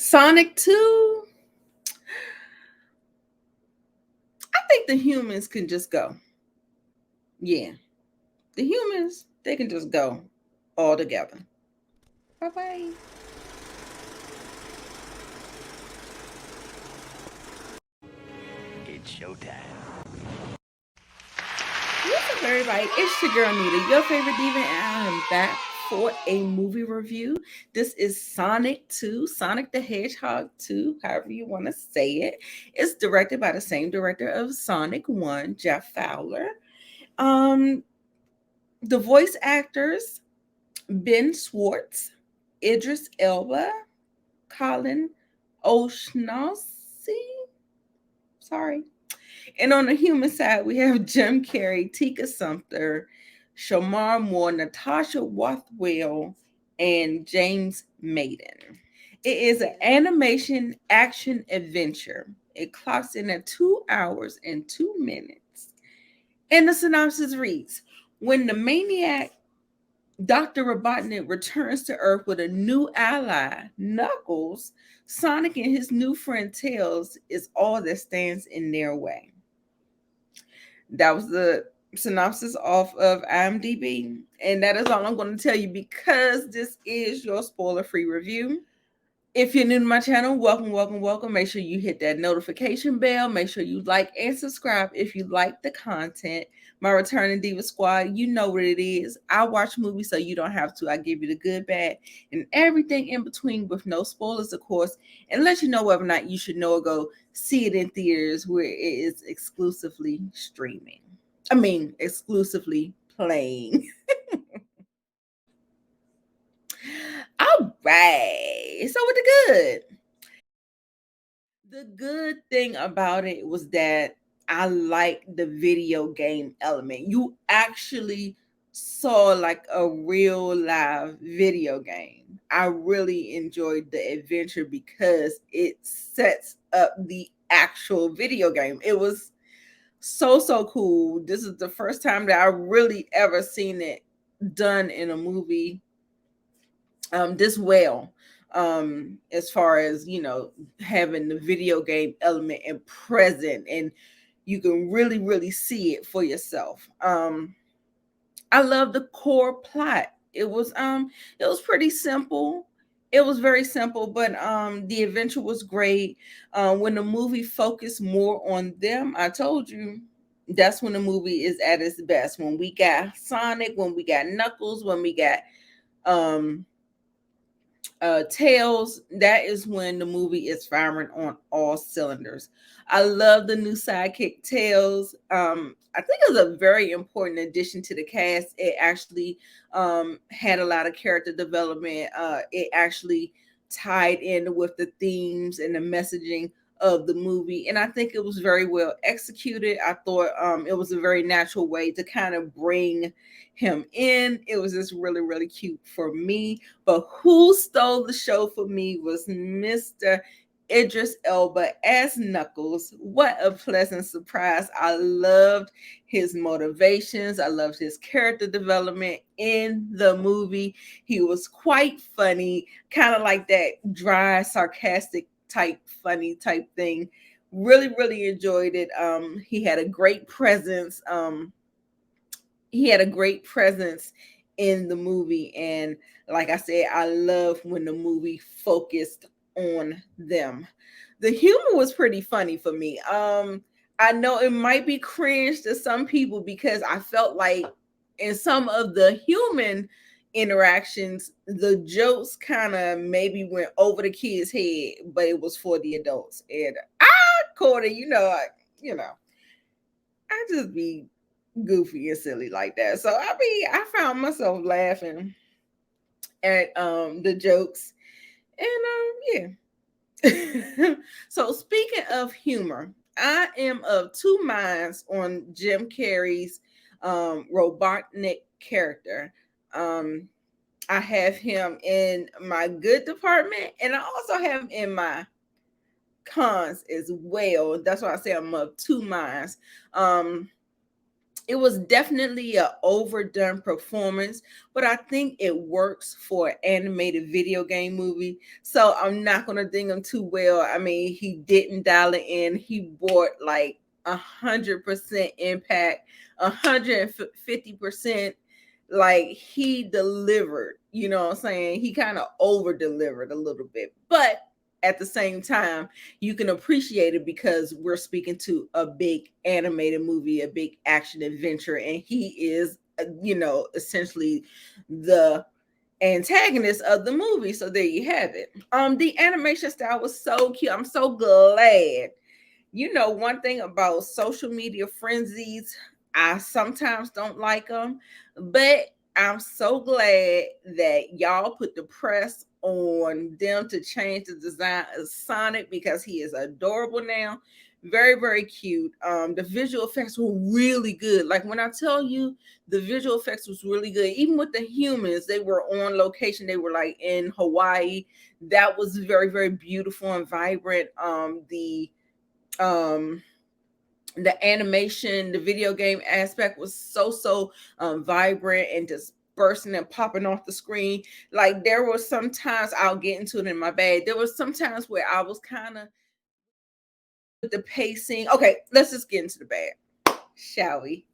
Sonic 2, I think the humans can just go. Yeah, the humans, they can just go all together. Bye bye. It's showtime. What's up, everybody? It's your girl Nita, your favorite diva, and I am back for a movie review. This is Sonic 2, Sonic the Hedgehog 2, however you want to say it. It's directed by the same director of Sonic 1, Jeff Fowler. Um, the voice actors, Ben Schwartz, Idris Elba, Colleen O'Shaughnessey. Sorry. And on the human side, we have Jim Carrey, Tika Sumpter, Shamar Moore, Natasha Rothwell, and James Maiden. It is an animation action adventure. It clocks in at 2 hours and 2 minutes. And the synopsis reads, when the maniac Dr. Robotnik returns to Earth with a new ally, Knuckles, Sonic and his new friend Tails is all that stands in their way. That was the synopsis off of IMDb. And that is all I'm going to tell you because this is your spoiler-free review. If you're new to my channel, welcome, welcome, welcome. Make sure you hit that notification bell. Make sure you like and subscribe if you like the content. My returning diva squad, you know what it is. I watch movies so you don't have to. I give you the good, bad, and everything in between with no spoilers, of course, and let you know whether or not you should know or go see it in theaters where it is exclusively streaming. Exclusively playing. All right. So with the good. The good thing about it was that I liked the video game element. You actually saw like a real live video game. I really enjoyed the adventure because it sets up the actual video game. It was so cool. This is the first time that I really ever seen it done in a movie this well, as far as having the video game element and present, and you can really see it for yourself. I love the core plot. It was pretty simple. It was very simple, but the adventure was great. When the movie focused more on them, I told you that's when the movie is at its best. When we got Sonic, when we got Knuckles, when we got um Tails, that is when the movie is firing on all cylinders. I love the new sidekick Tails. I think it was a very important addition to the cast. It actually had a lot of character development. It actually tied in with the themes and the messaging of the movie, and I think it was very well executed. I thought it was a very natural way to kind of bring him in. It was just really cute for me. But who stole the show for me was Mr. Idris Elba as Knuckles. What a pleasant surprise. I loved his motivations. I loved his character development in the movie. He was quite funny, kind of like that dry, sarcastic type, funny type thing. Really enjoyed it. He had a great presence. In the movie, and like I said, I love when the movie focused on them. The humor was pretty funny for me. I know it might be cringe to some people because I felt like in some of the human interactions the jokes kind of maybe went over the kids head, but it was for the adults, and I caught it. I just be goofy and silly like that. So I found myself laughing at the jokes. And yeah. So speaking of humor, I am of two minds on Jim Carrey's Robotnik character. I have him in my good department, and I also have him in my cons as well. That's why I say I'm of two minds. it was definitely an overdone performance, but I think it works for an animated video game movie. So I'm not gonna ding him too well. I mean, he didn't dial it in. He brought like 100% impact, 150%. Like he delivered. You know what I'm saying? He kind of over delivered a little bit, but at the same time, you can appreciate it because we're speaking to a big animated movie, a big action adventure, and he is, essentially the antagonist of the movie. So there you have it. The animation style was so cute. I'm so glad. One thing about social media frenzies, I sometimes don't like them, but I'm so glad that y'all put the press on them to change the design of Sonic because he is adorable now. Very, very cute. The visual effects were really good. Like when I tell you the visual effects was really good, even with the humans, they were on location. They were like in Hawaii. That was very, very beautiful and vibrant. Um the animation, the video game aspect was so vibrant and just bursting and popping off the screen. Like there were some times, I'll get into it in my bag, there was some times where I was kind of with the pacing. Okay, let's just get into the bag, shall we?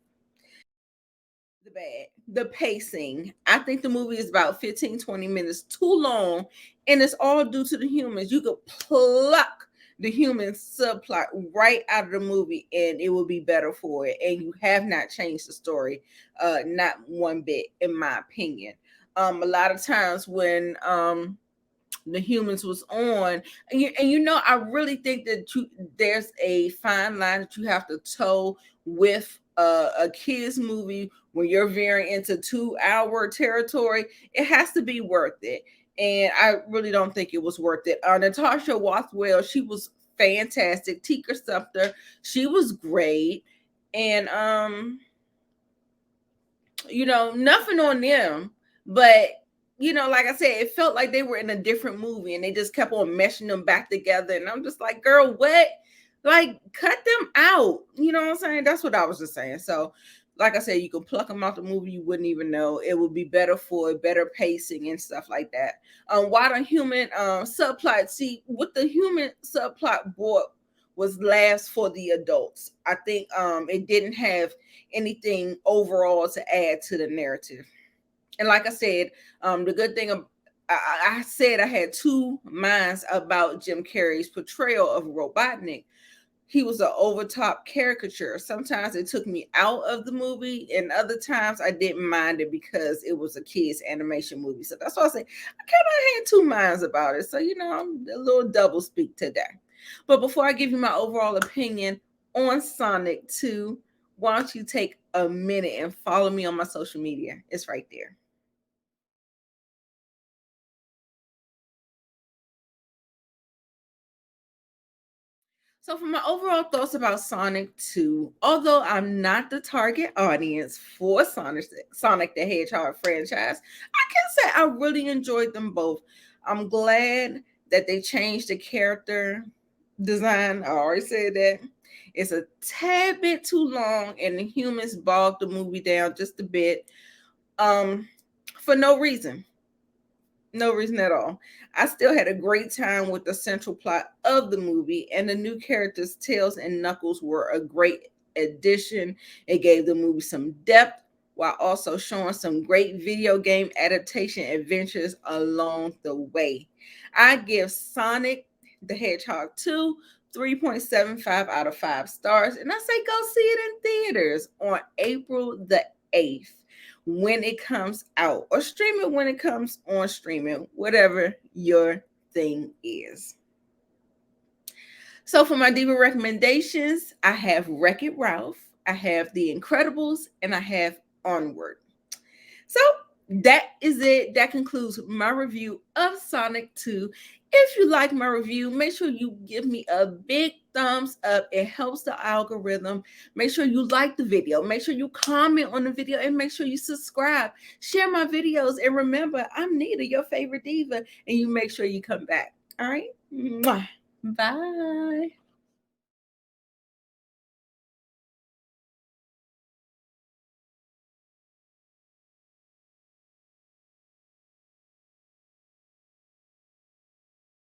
The pacing. I think the movie is about 15-20 minutes too long, and it's all due to the humans. You could pluck the human subplot right out of the movie and it will be better for it. And you have not changed the story, not one bit, in my opinion. A lot of times when the humans was on, and I really think that there's a fine line that you have to toe with a kids movie when you're veering into 2 hour territory. It has to be worth it, and I really don't think it was worth it. Natasha Rothwell, she was fantastic. Tika Sumpter, she was great, and nothing on them, but like I said, it felt like they were in a different movie and they just kept on meshing them back together. And I'm just like, girl, what? Like, cut them out. You know what I'm saying? That's what I was just saying. So, like I said, you could pluck them out the movie, you wouldn't even know. It would be better for better pacing and stuff like that. Why the human subplot? See, what the human subplot brought was laughs for the adults. I think it didn't have anything overall to add to the narrative. And like I said, the good thing I said I had two minds about Jim Carrey's portrayal of Robotnik. He was an overtop caricature. Sometimes it took me out of the movie, and other times I didn't mind it because it was a kids animation movie. So that's why I say I kind of had two minds about it. So I'm a little double speak today. But before I give you my overall opinion on Sonic 2, why don't you take a minute and follow me on my social media? It's right there. So, for my overall thoughts about Sonic 2, although I'm not the target audience for Sonic the Hedgehog franchise, I can say I really enjoyed them both. I'm glad that they changed the character design. I already said that. It's a tad bit too long, and the humans bogged the movie down just a bit for no reason. No reason at all. I still had a great time with the central plot of the movie, and the new characters, Tails and Knuckles, were a great addition. It gave the movie some depth while also showing some great video game adaptation adventures along the way. I give Sonic the Hedgehog 2 3.75 out of 5 stars, and I say go see it in theaters on April the 8th when it comes out, or stream it when it comes on streaming, whatever your thing is. So for my diva recommendations, I have Wreck-It Ralph, I have The Incredibles, and I have Onward. So that is it. That concludes my review of Sonic 2. If you like my review, make sure you give me a big thumbs up. It helps the algorithm. Make sure you like the video. Make sure you comment on the video, and make sure you subscribe. Share my videos. And remember, I'm Nita, your favorite diva, and you make sure you come back. All right? Mwah. Bye.